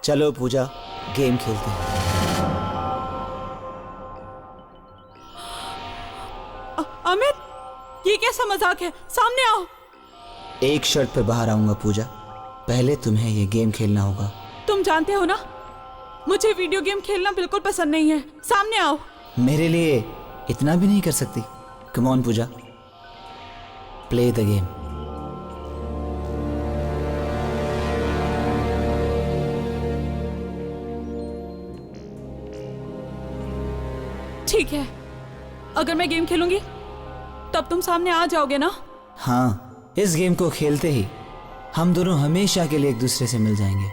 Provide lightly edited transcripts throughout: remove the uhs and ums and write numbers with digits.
चलो पूजा, गेम खेलते हैं। अमित, ये कैसा मजाक है? सामने आओ। एक शर्त पर बाहर आऊंगा पूजा, पहले तुम्हें ये गेम खेलना होगा। तुम जानते हो ना, मुझे वीडियो गेम खेलना बिल्कुल पसंद नहीं है। सामने आओ। मेरे लिए इतना भी नहीं कर सकती? Come on Pooja, play the game. ठीक है, अगर मैं गेम खेलूंगी तब तुम सामने आ जाओगे ना? हाँ, इस गेम को खेलते ही हम दोनों हमेशा के लिए एक दूसरे से मिल जाएंगे।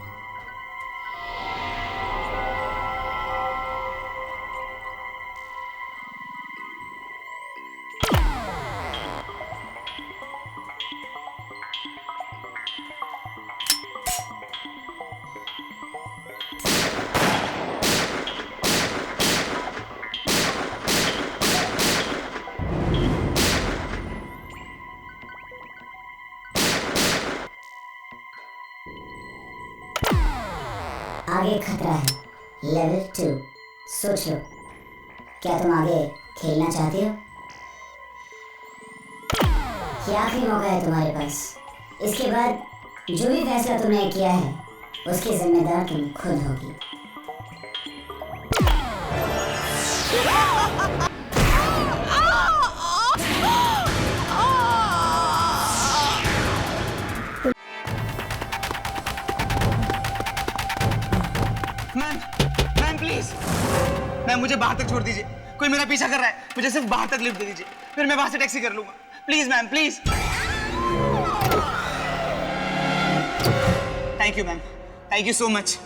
आगे खतरा है, लेवल 2। सोच लो, क्या तुम आगे खेलना चाहती हो? ये आखिरी मौका है तुम्हारे पास। इसके बाद जो भी फैसला तुमने किया है उसकी जिम्मेदार तुम खुद होगी। मैम प्लीज, मैम मुझे बाहर तक छोड़ दीजिए। कोई मेरा पीछा कर रहा है, मुझे सिर्फ बाहर तक लिफ्ट दे दीजिए, फिर मैं वहां से टैक्सी कर लूंगा। Please ma'am, please. Thank you ma'am, thank you so much.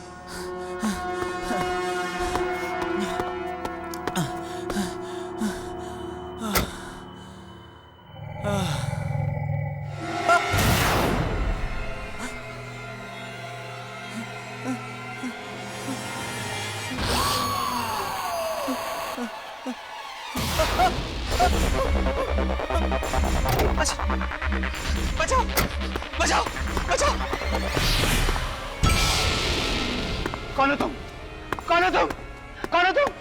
बचाओ बचाओ बचाओ। कौन हो तुम? कौन हो तुम? कौन हो तुम?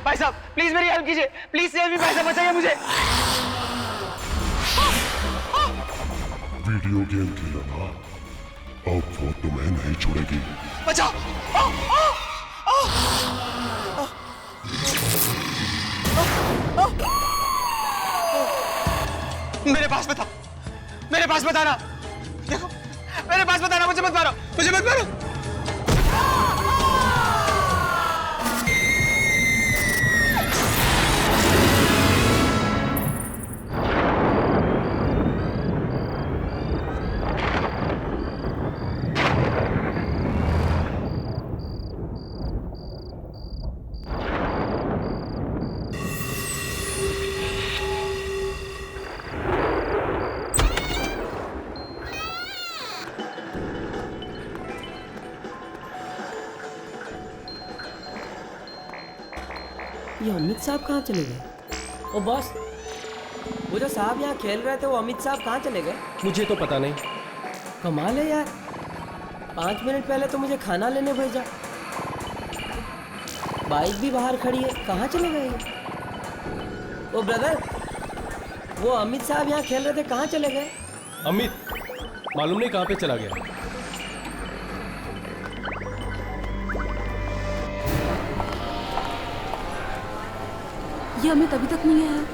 भाई साहब प्लीज मेरी हेल्प कीजिए, प्लीज सेव मी, भाई साहब बचाइए मुझे। वीडियो गेम खेला ना, अब वो तुम्हें नहीं छोड़ेगी। बचाओ। मेरे पास बता, मेरे पास बताना। देखो मेरे पास बताना, मुझे मत मारो, मुझे मत मारो। ये अमित साहब कहाँ चले गए? ओ बॉस, वो जो साहब यहाँ खेल रहे थे वो अमित साहब कहाँ चले गए? मुझे तो पता नहीं। कमाल है यार, 5 मिनट पहले तो मुझे खाना लेने भेजा, बाइक भी बाहर खड़ी है, कहाँ चले गए? ओ ब्रदर, वो अमित साहब यहाँ खेल रहे थे, कहाँ चले गए? अमित मालूम नहीं कहाँ पे चला गया। ये अमित अभी तक नहीं आया।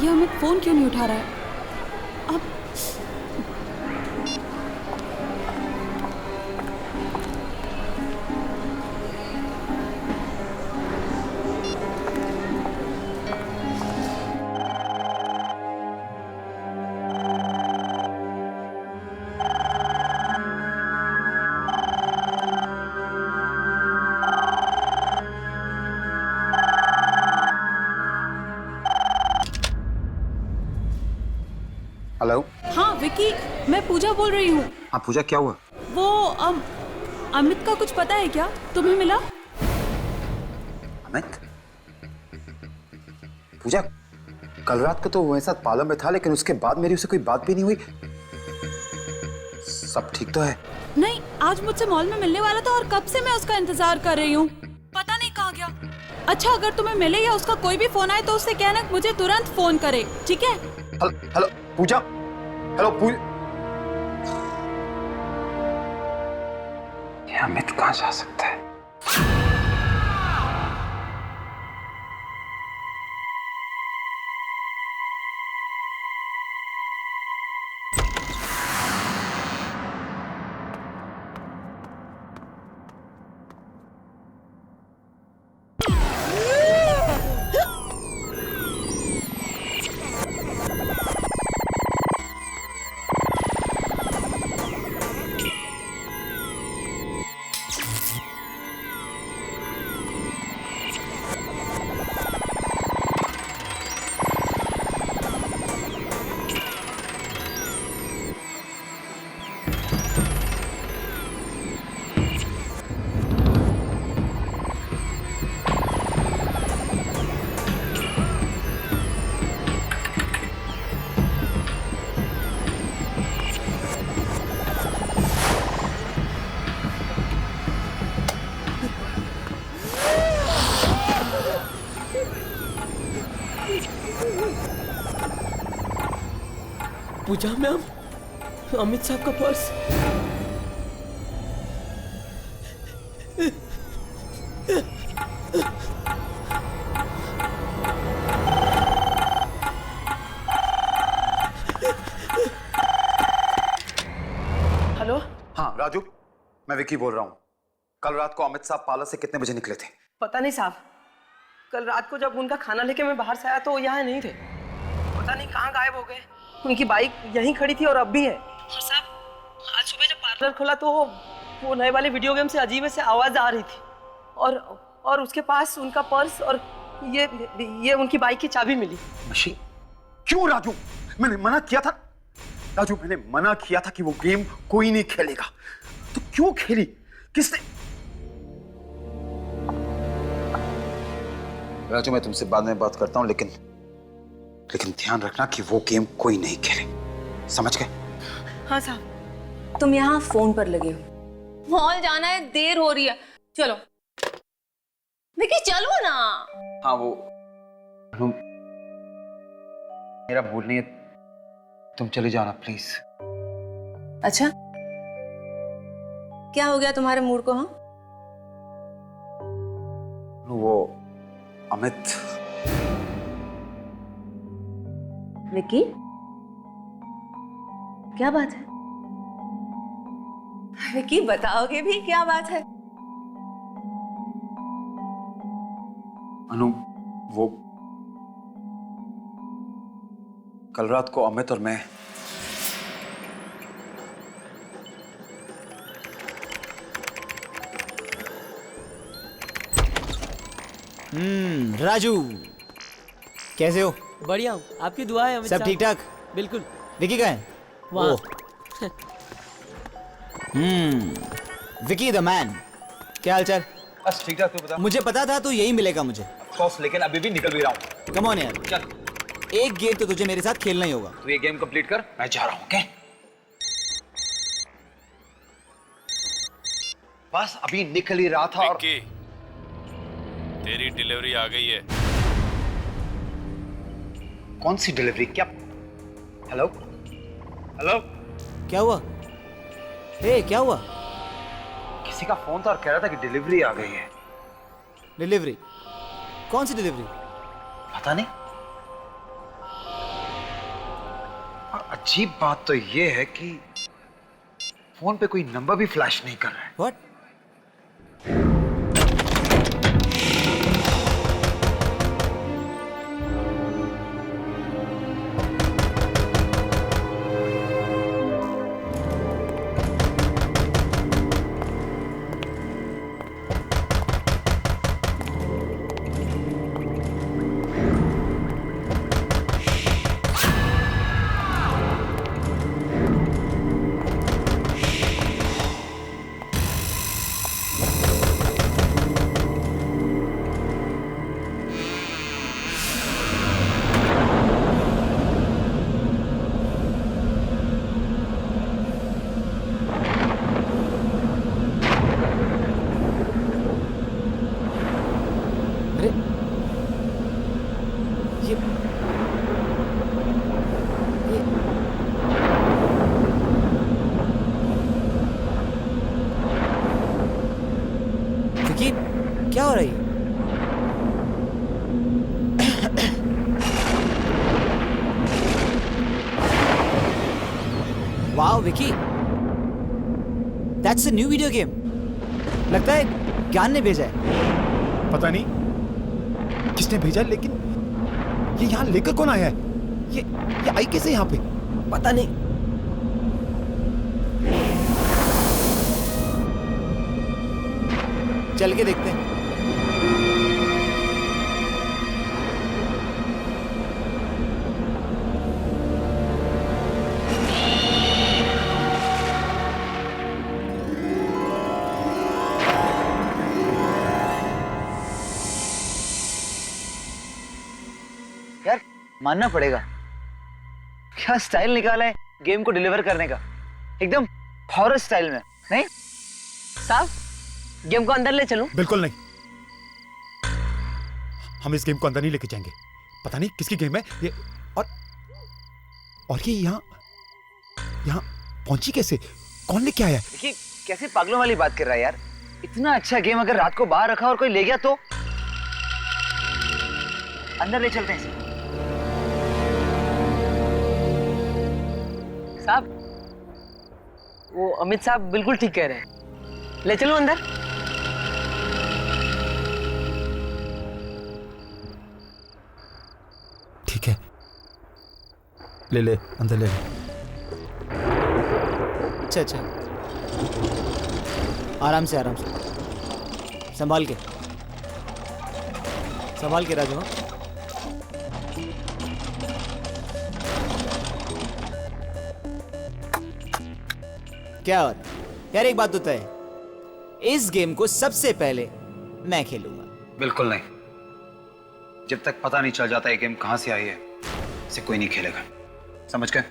ये अमित फोन क्यों नहीं उठा रहा है? अब हेलो। हाँ विकी, मैं पूजा बोल रही हूँ। हाँ पूजा, क्या हुआ? वो अमित का कुछ पता है क्या? तुम्हें मिला? अमित? पूजा, कल रात को तो वो मेरे साथ पार्लर में था, लेकिन उसके बाद मेरी उससे कोई बात भी नहीं हुई। सब ठीक तो है? नहीं, आज मुझसे मॉल में मिलने वाला था और कब से मैं उसका इंतजार कर रही हूँ। पता नहीं कहाँ गया। अच्छा, अगर तुम्हें मिले या उसका कोई भी फोन आए तो उससे कहना मुझे तुरंत फोन करे, ठीक है? हेलो पूजा, हेलो पूजा। ये अमित कहाँ जा सकता है? पूजा मैम, अमित साहब का पर्स। हेलो? हाँ राजू, मैं विकी बोल रहा हूँ। कल रात को अमित साहब पार्लर से कितने बजे निकले थे? पता नहीं साहब, कल रात को जब उनका खाना लेके मैं बाहर से आया तो वो यहाँ नहीं थे। पता नहीं कहाँ गायब हो गए। उनकी बाइक यहीं खड़ी थी और अब भी है। और साहब, आज सुबह जब पार्लर खोला तो वो नए वाले वीडियो गेम से अजीब से आवाज आ रही थी और उसके पास उनका पर्स और ये उनकी बाइक की चाबी मिली। मशीन? क्यों राजू? मैंने मना किया था राजू, मैंने मना किया था कि वो गेम कोई नहीं खेलेगा। तो क्यों खेली? किसने? राजू, मैं तुमसे बाद में बात करता हूं, लेकिन ध्यान रखना कि वो गेम कोई नहीं खेले, समझ गए? हाँ साहब, तुम यहाँ फोन पर लगे हो। मॉल जाना है, देर हो रही है। चलो विकी, चलो ना। हाँ, वो मेरा मूड नहीं है, तुम चले जाना प्लीज। अच्छा, क्या हो गया तुम्हारे मूड को? हाँ, वो अमित। विकी, क्या बात है? विकी, बताओगे भी क्या बात है? अनु, वो कल रात को अमित और मैं राजू, कैसे हो? बढ़िया हूँ, आपकी दुआ है अमित सब साहब। ठीक ठाक? बिल्कुल। विकी कहाँ है? वहाँ। विकी द मैन, क्या हालचाल? बस ठीक ठाक, तू बता। मुझे पता था तू यही मिलेगा मुझे। बॉस, लेकिन अभी भी निकल भी रहा हूँ। कम ऑन यार, चल, एक गेम तो तुझे मेरे साथ खेलना ही होगा। तू ये गेम कंप्लीट कर, मैं जा रहा हूँ। ओके? बस अभी निकल ही रहा था और विक्की, तेरी डिलीवरी आ गई है। कौन सी डिलीवरी? क्या? हेलो हेलो, क्या हुआ? हे, क्या हुआ? किसी का फोन था और कह रहा था कि डिलीवरी आ गई है। डिलीवरी? कौन सी डिलीवरी? पता नहीं। और अजीब बात तो ये है कि फोन पे कोई नंबर भी फ्लैश नहीं कर रहा है। What? Wow Vicky, that's a new video game. लगता है ज्ञान ने भेजा है। पता नहीं किसने भेजा, लेकिन ये यहाँ लेकर कौन आया है? ये आई कैसे यहाँ पे? पता नहीं। चल के देखते हैं। यार मानना पड़ेगा, क्या स्टाइल निकाला है गेम को डिलीवर करने का, एकदम हॉरर स्टाइल में। नहीं साहब, गेम को अंदर ले चलूं? बिल्कुल नहीं, हम इस गेम को अंदर नहीं लेके जाएंगे। पता नहीं किसकी गेम है ये, और ये यहाँ पहुंची कैसे? कौन लेके आया? देखिए कैसे पागलों वाली बात कर रहा है यार। इतना अच्छा गेम अगर रात को बाहर रखा और कोई ले गया तो? अंदर ले चलते हैं इसे। साहब, वो अमित साहब बिल्कुल ठीक कह रहे हैं, ले चलो अंदर। ठीक है, ले अंदर ले। अच्छा, आराम से संभाल के राजू। क्या बात यार, एक बात तो तय है, इस गेम को सबसे पहले मैं खेलूंगा। बिल्कुल नहीं, जब तक पता नहीं चल जाता ये गेम कहां से आई है, इसे कोई नहीं खेलेगा, समझ गए?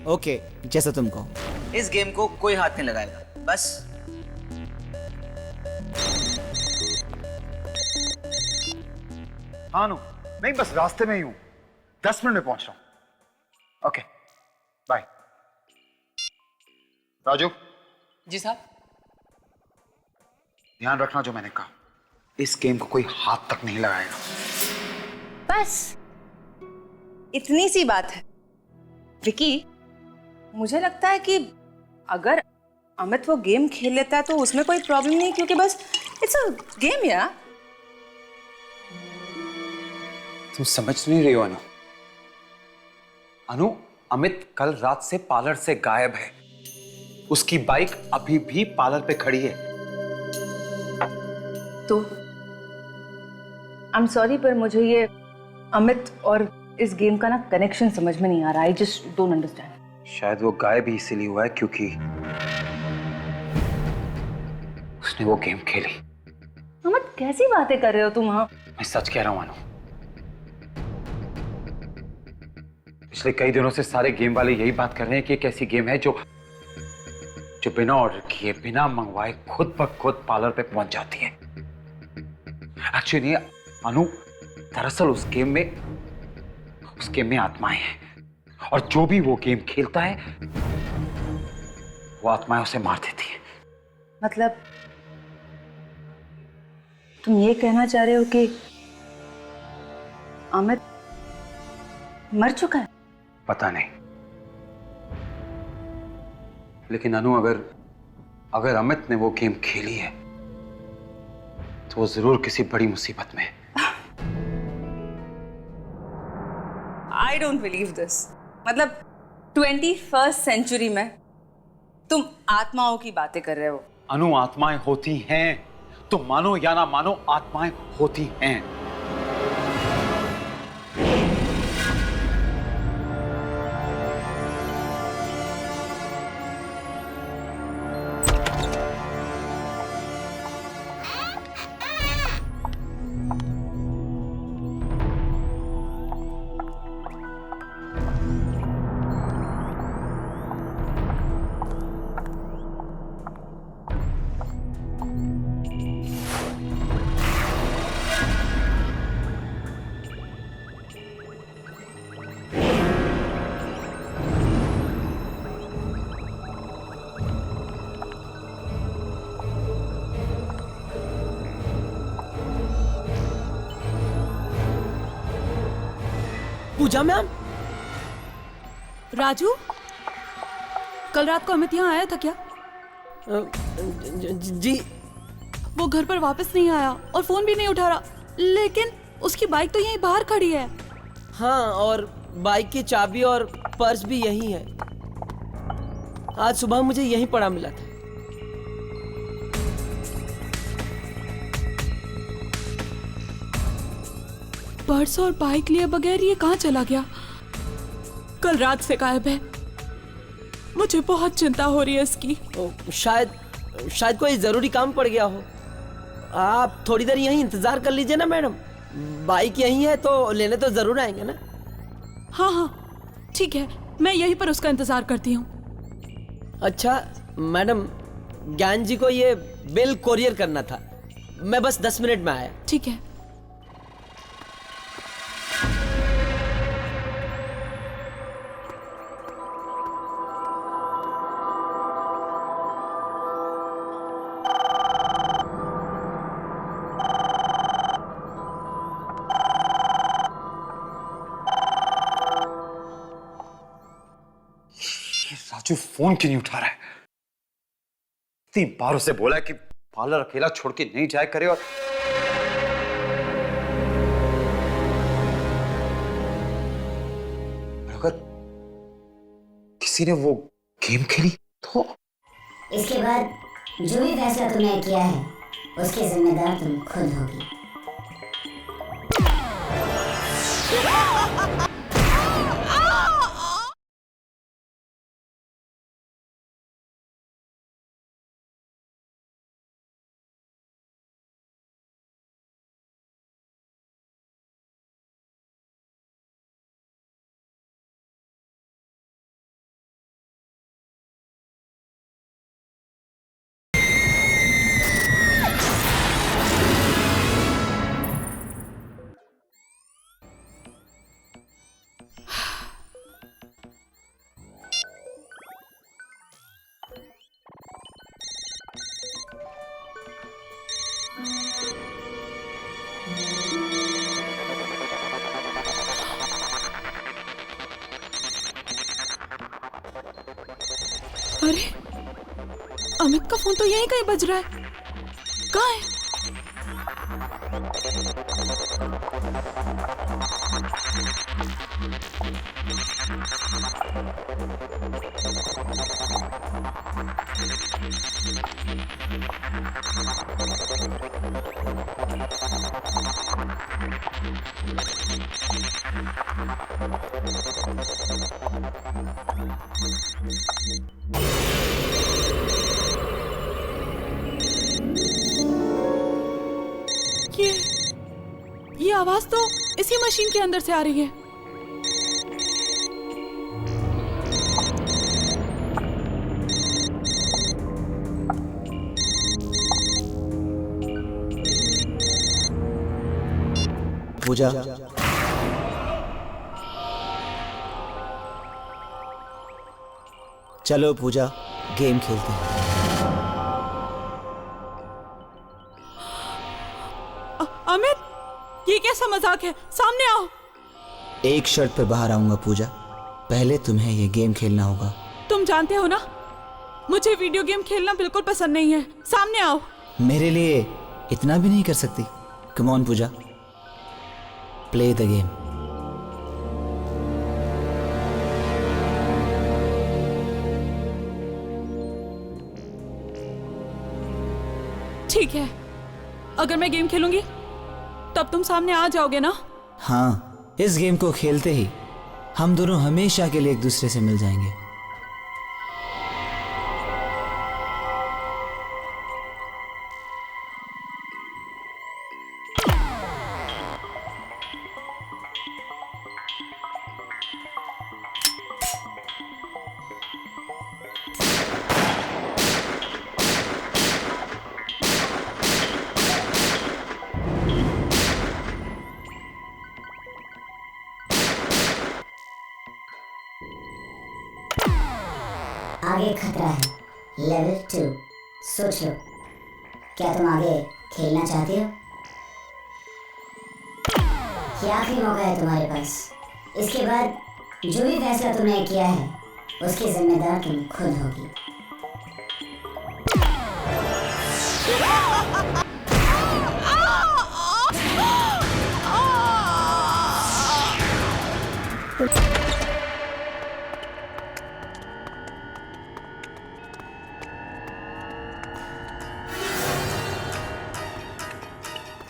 ओके, जैसा तुम कहो। इस गेम को कोई हाथ नहीं लगाएगा, बस। हाँ नो, नहीं बस रास्ते में ही हूं, 10 मिनट में पहुंच रहा हूं। Okay bye. राजू। जी साहब। ध्यान रखना जो मैंने कहा, इस गेम को कोई हाथ तक नहीं लगाएगा। बस इतनी सी बात है। विकी, मुझे लगता है कि अगर अमित वो गेम खेल लेता है तो उसमें कोई प्रॉब्लम नहीं, क्योंकि बस इट्स अ गेम यार। तुम समझ नहीं रही हो अनु, अमित कल रात से पार्लर से गायब है। उसकी बाइक अभी भी पार्लर पे खड़ी है। तो आई एम सॉरी, पर मुझे ये अमित और इस गेम का ना कनेक्शन समझ में नहीं आ रहा। I just don't understand. शायद वो गायब ही इसीलिए हुआ है क्योंकि उसने वो गेम खेली। अमित, कैसी बातें कर रहे हो तुम? हाँ, मैं सच कह रहा हूं अनु। पिछले कई दिनों से सारे गेम वाले यही बात कर रहे हैं कि एक ऐसी गेम है जो बिना ऑर्डर किए, बिना मंगवाए खुद ब खुद पार्लर पे पहुंच जाती है। एक्चुअली अनु, दरअसल उस गेम में आत्माएं हैं, और जो भी वो गेम खेलता है वो आत्माएं उसे मार देती है। मतलब तुम ये कहना चाह रहे हो कि अमित मर चुका है? पता नहीं, लेकिन अनु अगर अमित ने वो गेम खेली है तो वो जरूर किसी बड़ी मुसीबत में है। I don't believe this. मतलब 21st सेंचुरी में तुम आत्माओं की बातें कर रहे हो? अनु, आत्माएं होती हैं, तुम मानो या ना मानो, आत्माएं होती हैं। पूजा मैम, राजू, कल रात को अमित यहाँ आया था क्या? जी। वो घर पर वापस नहीं आया और फोन भी नहीं उठा रहा, लेकिन उसकी बाइक तो यहीं बाहर खड़ी है। हाँ, और बाइक की चाबी और पर्स भी यहीं है। आज सुबह मुझे यहीं पड़ा मिला था। पर्स और बाइक लिए बगैर ये कहाँ चला गया? कल रात से गायब है। मुझे बहुत चिंता हो रही है इसकी। शायद कोई जरूरी काम पड़ गया हो। आप थोड़ी देर यहीं इंतजार कर लीजिए ना मैडम। बाइक यहीं है तो लेने तो जरूर आएंगे ना। हाँ हाँ ठीक है, मैं यहीं पर उसका इंतजार करती हूँ। अच्छा मैडम, ज्ञान जी को ये बिल कोरियर करना था। मैं बस 10 मिनट में आया। ठीक है। राजू फोन क्यों नहीं उठा रहा है? इतनी बार उसे बोला है कि पार्लर अकेला छोड़ के नहीं जाया करे। और अगर किसी ने वो गेम खेली तो इसके बाद जो भी फैसला तुमने किया है उसके जिम्मेदार तुम खुद होगी। अरे अमित का फोन तो यहीं कहीं बज रहा है। कहाँ है? ये आवाज तो इसी मशीन के अंदर से आ रही है। पूजा, चलो पूजा गेम खेलते हैं। अमित, ये कैसा मजाक है? सामने आओ। एक शर्त पर बाहर आऊंगा पूजा, पहले तुम्हें ये गेम खेलना होगा। तुम जानते हो ना, मुझे वीडियो गेम खेलना बिल्कुल पसंद नहीं है। सामने आओ। मेरे लिए इतना भी नहीं कर सकती? Come on Pooja, play the game. ठीक है, अगर मैं गेम खेलूंगी तब तुम सामने आ जाओगे ना? हाँ, इस गेम को खेलते ही हम दोनों हमेशा के लिए एक दूसरे से मिल जाएंगे। आगे खतरा है, लेवल 2। सोच लो, क्या तुम आगे खेलना चाहती हो? ये आखिरी मौका है तुम्हारे पास। इसके बाद जो भी फैसला तुमने किया है उसकी जिम्मेदार तुम खुद होगी।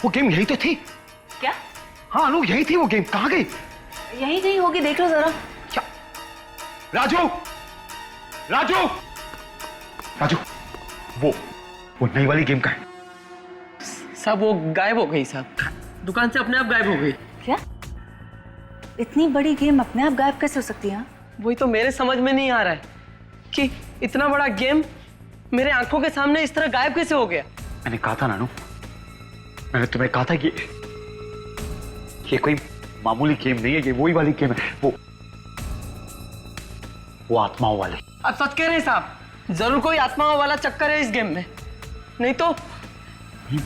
वो गेम यही तो थी। क्या? हाँ अनु, यही थी वो गेम। कहाँ गई? यही कहीं होगी, देख लो जरा। क्या? राजू, राजू, राजू, वो नई वाली गेम का है। साहब वो गायब हो गई साहब, दुकान से अपने आप गायब हो गई। क्या? इतनी बड़ी गेम अपने आप गायब कैसे हो सकती है? वही तो मेरे समझ में नहीं आ रहा है कि इतना बड़ा गेम मेरे आंखों के सामने इस तरह गायब कैसे हो गया। मैंने कहा था नानू, मैंने तुम्हें कहा था कि ये कोई मामूली गेम नहीं है, ये वही वाली गेम है, वो आत्माओं वाली। आप सच कह रहे हैं साहब? जरूर कोई आत्माओं वाला चक्कर है इस गेम में, नहीं तो।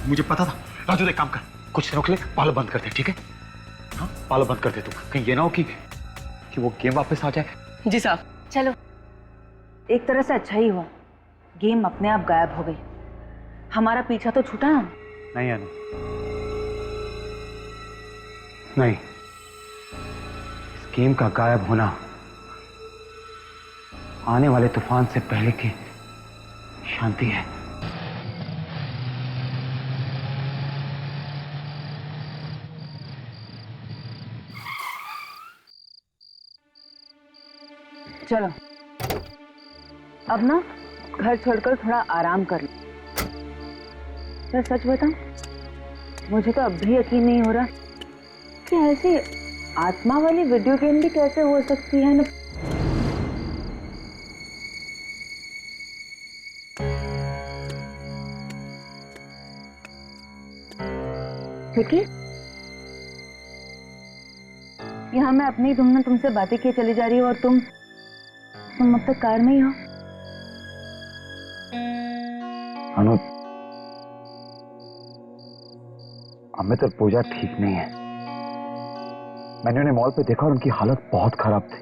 मुझे पता था। राजू एक काम कर, कुछ दिनों के लिए पालो बंद कर दे, ठीक है? हाँ पालो बंद कर दे तू, कहीं ये ना हो कि वो गेम वापस आ जाए। जी साहब। चलो, एक तरह से अच्छा ही हुआ, गेम अपने आप गायब हो गई। हमारा पीछा तो छूटा ना। नहीं अनु, नहीं, इस गेम का गायब होना आने वाले तूफान से पहले की शांति है। चलो अब ना घर छोड़कर थोड़ा आराम कर लो। सच बताऊं, मुझे तो अब भी यकीन नहीं हो रहा कि ऐसी आत्मा वाली वीडियो गेम भी कैसे हो सकती है ना। ठीक है, यहाँ मैं अपनी धुन में तुमसे बातें किए चली जा रही हूँ और तुम अब तक कार में ही हो। अनु, अमित और पूजा ठीक नहीं है। मैंने उन्हें मॉल पे देखा और उनकी हालत बहुत खराब थी।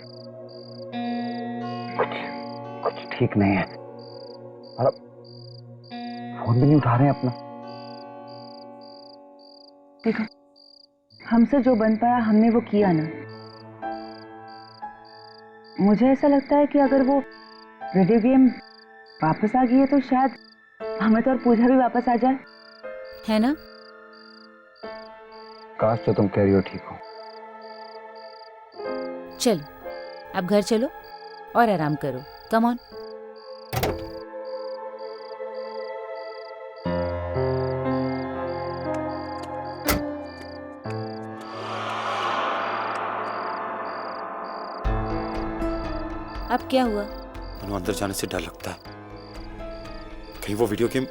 कुछ ठीक नहीं है। और अब फोन भी नहीं उठा रहे हैं अपना। देखो, हमसे जो बन पाया हमने वो किया ना। मुझे ऐसा लगता है कि अगर वो वीडियो गेम वापस आ गई है तो शायद अमित और पूजा भी वापस आ जाए, है ना? काश जो तुम कह रही हो ठीक हो। चलो अब घर चलो और आराम करो। Come on. अब क्या हुआ? अनु, अंदर जाने से डर लगता है, कहीं वो वीडियो गेम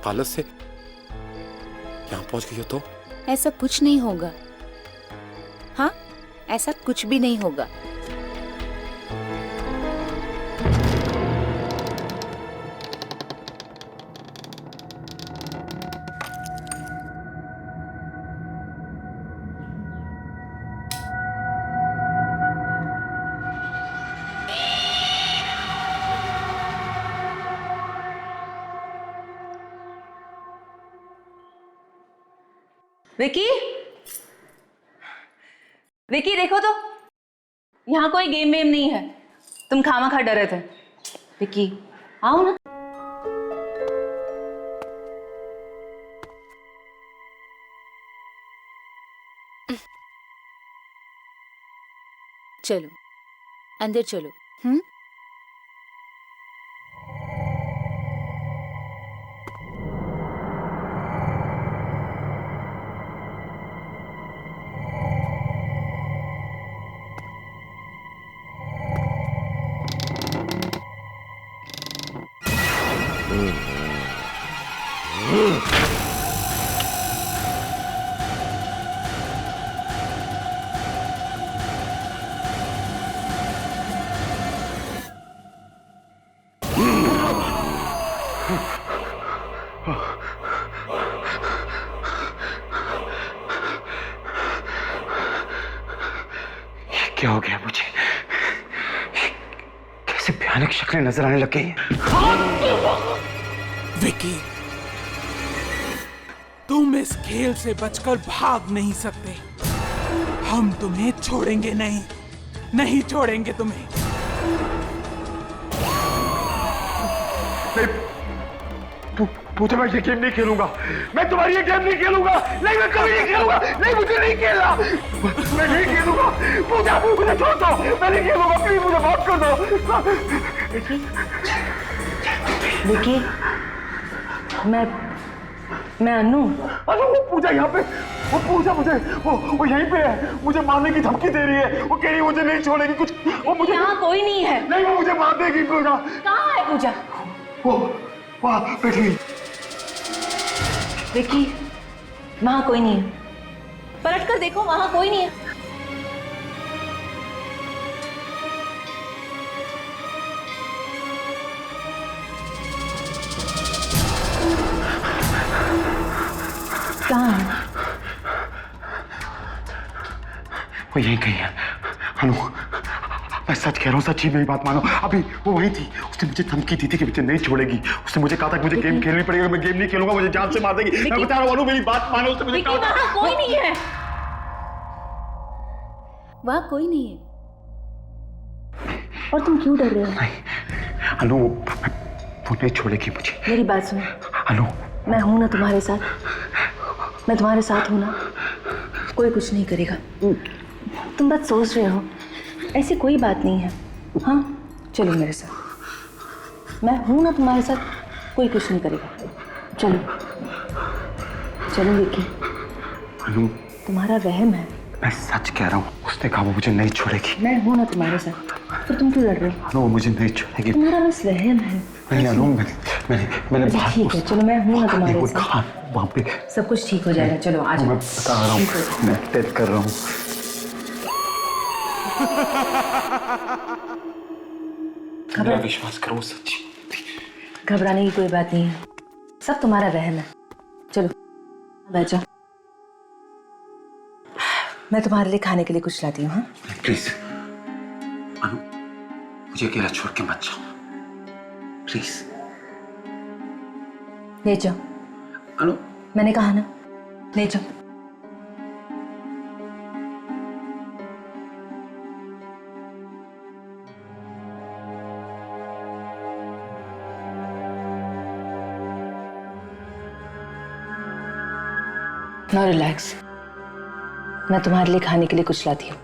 पार्लर से यहाँ पहुंच गई हो तो? ऐसा कुछ नहीं होगा। हाँ, ऐसा कुछ भी नहीं होगा। विकी, विकी देखो तो, यहाँ कोई गेम वेम नहीं है। तुम खामखा डरे थे। विकी आओ ना। चलो अंदर चलो। हम्म। खतरनाक शक्लें नजर आने लग गई हैं। विकी, तुम इस खेल से बचकर भाग नहीं सकते। हम तुम्हें छोड़ेंगे नहीं, नहीं छोड़ेंगे तुम्हें। पूजा, मैं ये गेम नहीं खेलूंगा। मैं तुम्हारी ये गेम नहीं खेलूंगा। नहीं, मैं कभी नहीं खेलूंगा। नहीं, मुझे नहीं खेलना। मैं नहीं खेलूंगा। पूजा, मुझे छोड़ दो। मैं नहीं खेलूंगा। प्लीज मुझे माफ कर दो। विकी, मैं अनु। अनु, वो पूजा यहाँ पे, वो पूजा मुझे, वो यहीं पे है। मुझे मारने की धमकी दे रही है। वो कह रही है मुझे नहीं छोड़ेगी कुछ। वो मुझे, यहाँ कोई नहीं है। नहीं, वो मुझे मार देगी। पूजा कहाँ है? पूजा वो वहाँ बैठी हुई। विकी, वहाँ कोई नहीं है। पलट कर देखो, वहाँ कोई नहीं है। कहाँ है? वो यहीं कहीं है। अनु, मैं सच कह रहा हूँ, सच्ची मेरी बात मानो। अभी वो वही थी। उसने मुझे धमकी दी थी कि मुझे नहीं छोड़ेगी। उसने मुझे कहा था कि मुझे गेम खेलनी पड़ेगी। मैं गेम नहीं खेलूंगा, मुझे जान से मार देगी। मैं बता रहा हूँ अनु, मेरी बात मानो। उसने मुझे कहा था। वहाँ कोई नहीं है। वहाँ कोई नहीं है। और तुम क्यों डर रहे हो? नहीं अनु, वो नहीं छोड़ेगी मुझे। मेरी बात सुनो अनु, मैं हूं ना तुम्हारे साथ। मैं तुम्हारे साथ हूं ना। कोई कुछ नहीं करेगा। तुम बस सोच रहे हो, ऐसी कोई बात नहीं है। हाँ, चलो मेरे साथ। मैं हूं ना तुम्हारे साथ, कोई कुछ नहीं करेगा। चलो चलो विकी। अनु, तुम्हारा वहम है। मैं सच कह रहा हूँ। उसने कहा वो मुझे नहीं छोड़ेगी। मैं हूं ना तुम्हारे साथ, फिर तुम क्यों लड़ रहे हो? अनु, वो मुझे नहीं छोड़ेगी। तुम्हारा बस वहम है। नहीं अनु, मैंने बात, ठीक है, चलो मैं हूं ना तुम्हारे साथ। वहाँ पे सब कुछ ठीक हो जाएगा। चलो आ जाओ। मैं बता रहा हूँ, मैं टेस्ट कर रहा हूँ। मेरा विश्वास करो, सच्ची। घबराने की कोई बात नहीं है, सब तुम्हारा वहम है। चलो बैठ जाओ, मैं तुम्हारे लिए खाने के लिए कुछ लाती हूँ। हाँ प्लीज अनु, मुझे अकेला छोड़ के मत जाओ प्लीज। ले जाओ अनु, मैंने कहा ना, ले जाओ। नाउ रिलैक्स, मैं तुम्हारे लिए खाने के लिए कुछ लाती हूँ।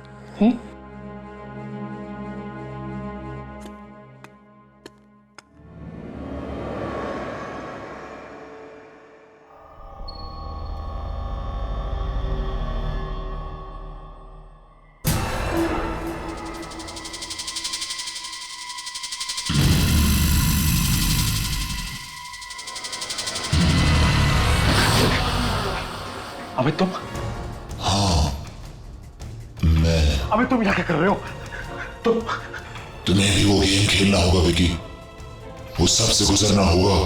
अबे तुम? हाँ मैं। अबे तुम यहाँ क्या कर रहे हो? तुम्हें भी वो गेम खेलना होगा विकी। वो सबसे गुजरना होगा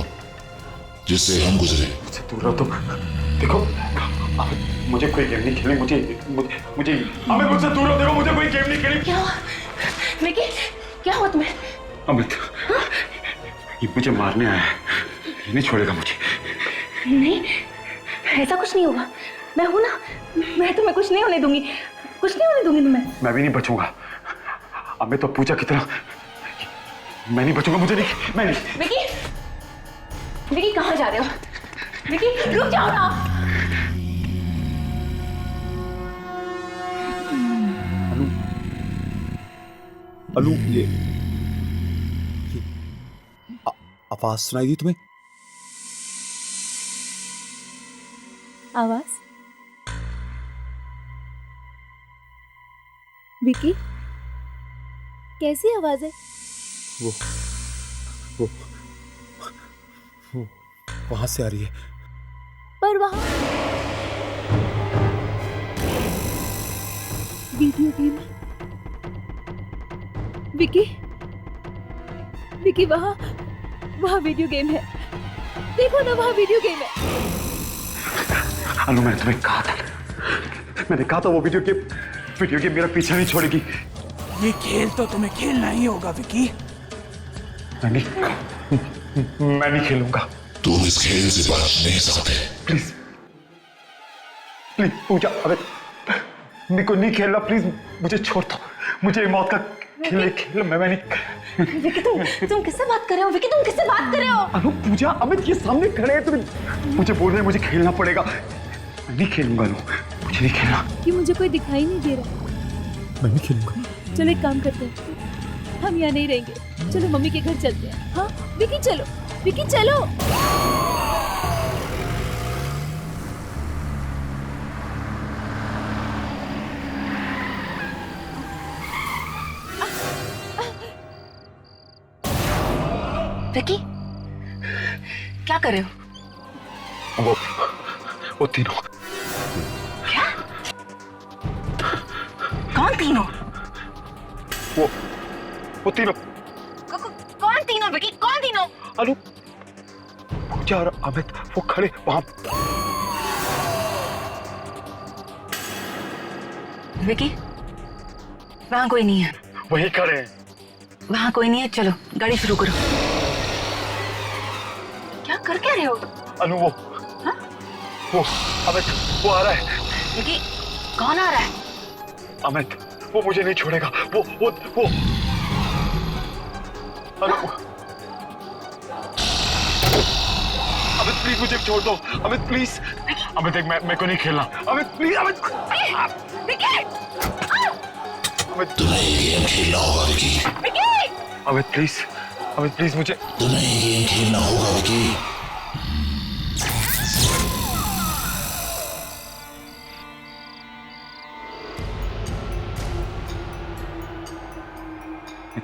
जिससे हम गुजरे। मुझसे दूर रहो तुम। देखो अबे, मुझे कोई गेम नहीं खेलनी। मुझे अबे मुझसे दूर रहो। देखो मुझे कोई गेम नहीं खेलनी। क्या हुआ विकी? क्या हुआ तुम्हें? अमित, ये मुझे मारने आया है। ये नहीं छोड़ेगा मुझे। नहीं, ऐसा कुछ नहीं होगा। मैं हूं ना, मैं तुम्हें कुछ नहीं होने दूंगी। कुछ नहीं होने दूंगी तुम्हें। मैं भी नहीं बचूंगा। अब मैं तो पूजा की तरह मैं नहीं बचूंगा। मुझे नहीं, मैं नहीं। विकी, विकी कहाँ जा रहे हो? विकी रुक जाओ ना। अनु, ये आवाज सुनाई दी तुम्हें? आवाज? विकी, कैसी आवाज है? वो वहां से आ रही है। पर वहां वीडियो गेम है। विकी, विकी वहां वीडियो गेम है। देखो ना, वहां वीडियो गेम है। अनु, मैंने तुम्हें कहा था वो वीडियो गेम मेरा पीछा नहीं छोड़ेगी। ये खेल तो तुम्हें खेलना ही होगा विकी। मैं नहीं खेलूंगा। तुम इस खेल से बच नहीं सकते। प्लीज प्लीज पूजा, अबे मेरे को नहीं खेलना, प्लीज मुझे छोड़ दो। मुझे मौत का खेल मैं नहीं। विकी तुम किससे बात कर रहे हो? विकी तुम किससे बात कर रहे हो? अनु पूजा, अमित ये सामने खड़े हैं, तुम मुझे बोल रहे हैं मुझे खेलना पड़ेगा। मैं नहीं खेलूंगा अनु, मुझे नहीं खेलना। कि मुझे कोई दिखाई नहीं दे रहा। मैं नहीं खेलूंगा। चलो एक काम करते हैं, हम यहाँ नहीं रहेंगे, चलो मम्मी के घर चलते हैं। हाँ विकी चलो, विकी चलो। विकी क्या कर रहे हो? वो तीनों। क्या? कौन तीनों? वो तीनों। कौन तीनों विकी? कौन तीनों? अनु, पूजा और अमित वो खड़े वहां। विकी वहां कोई नहीं है। वहीं खड़े हैं। वहां कोई नहीं है, चलो गाड़ी शुरू करो। क्या कर क्या रहे हो? अनु वो अमित वो आ रहा है। विकी कौन आ रहा है? अमित वो मुझे नहीं छोड़ेगा। वो अनु, अमित प्लीज मुझे छोड़ दो। अमित प्लीज। अमित देख मैं को नहीं खेलना। अमित प्लीज। अमित तुम्हें ये गेम खेलना होगा विकी। अमित प्लीज। अमित प्लीज मुझे। तुम्हें ये गेम खेलना होगा विकी।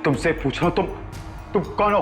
तुमसे पूछ रहा हूं, तुम कौन हो?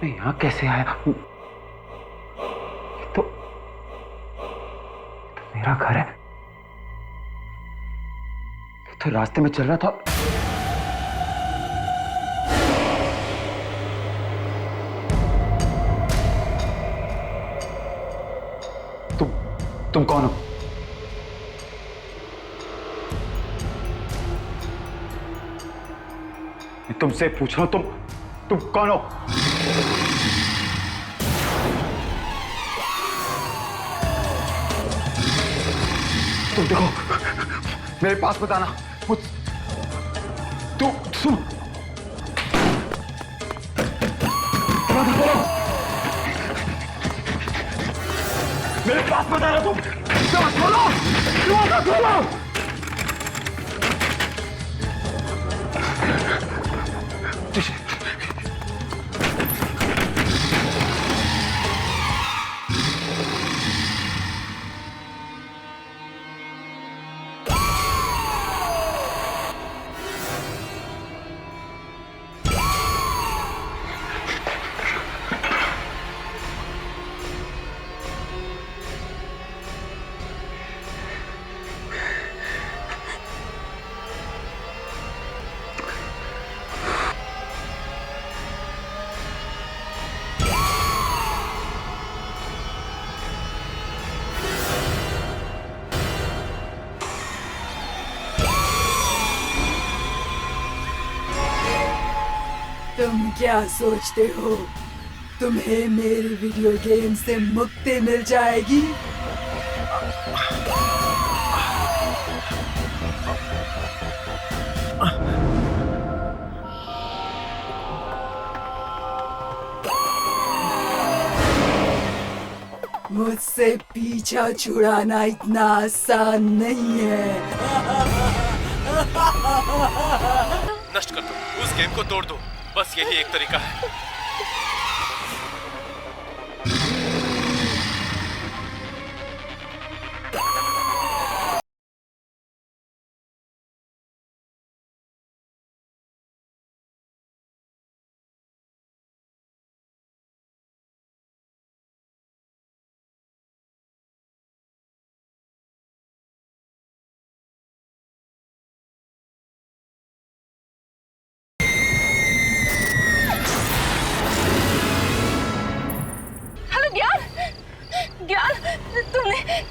मैं यहाँ कैसे आया? तो मेरा घर है। तो रास्ते में चल रहा था। तुम कौन हो? मैं तुमसे पूछ रहा हूं, तुम कौन हो? तुम देखो, मेरे पास बताना। तुम मेरे पास बताना। तुम खोलो, खोलो। तुम क्या सोचते हो तुम्हें मेरी वीडियो गेम से मुक्ति मिल जाएगी? मुझसे पीछा छुड़ाना इतना आसान नहीं है। नष्ट कर दो, उस गेम को तोड़ दो, बस यही एक तरीका है।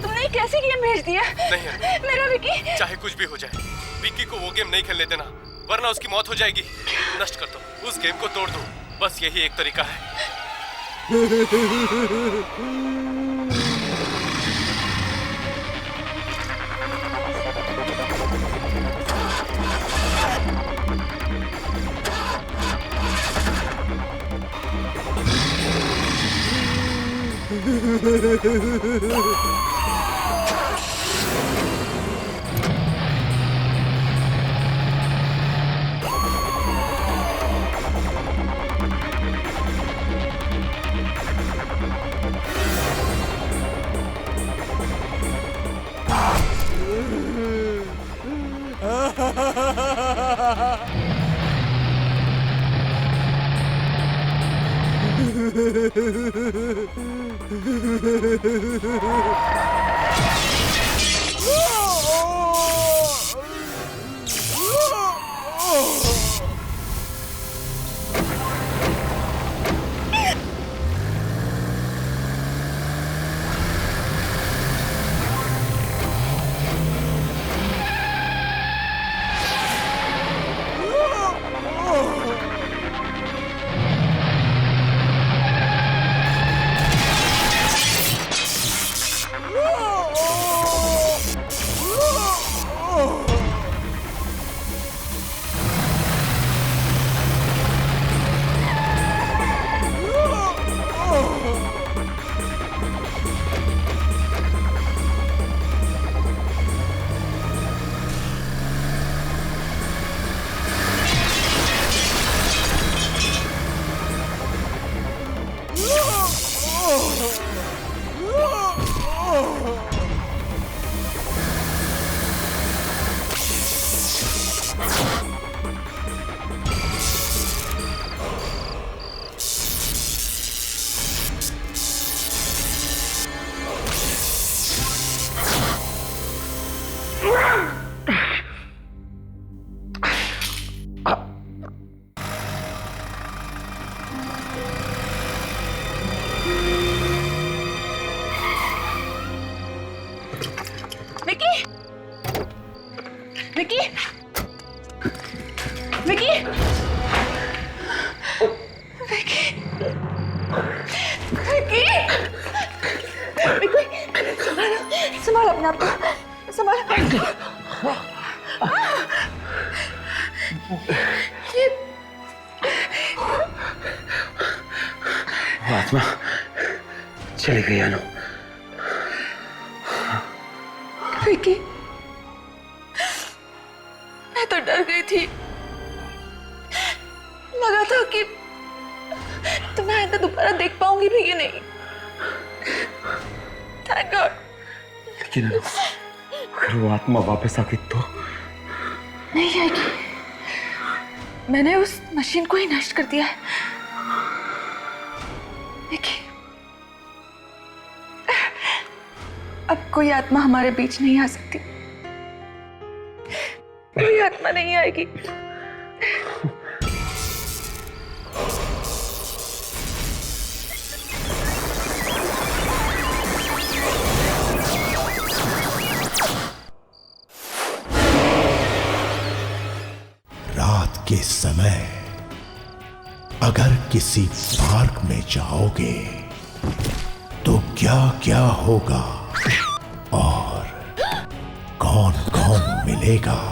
तुमने कैसे गेम भेज दिया? नहीं मेरा विकी, चाहे कुछ भी हो जाए, विकी को वो गेम नहीं खेलने देना, वरना उसकी मौत हो जाएगी। नष्ट कर दो, उस गेम को तोड़ दो, बस यही एक तरीका है। संभाल अपने आप को, संभाल। आत्मा चली गई अनु। विकी, मैं तो डर गई थी, लगा था कि तुम्हें आइंदा दोबारा देख पाऊंगी भी कि नहीं। Thank God. लेकिन अनु, अगर वो आत्मा वापस आ गई तो? नहीं आएगी, मैंने उस मशीन को ही नष्ट कर दिया है। विकी, अब कोई आत्मा हमारे बीच नहीं आ सकती, कोई आत्मा नहीं आएगी। रात के समय अगर किसी पार्क में जाओगे तो क्या क्या होगा और कौन कौन मिलेगा।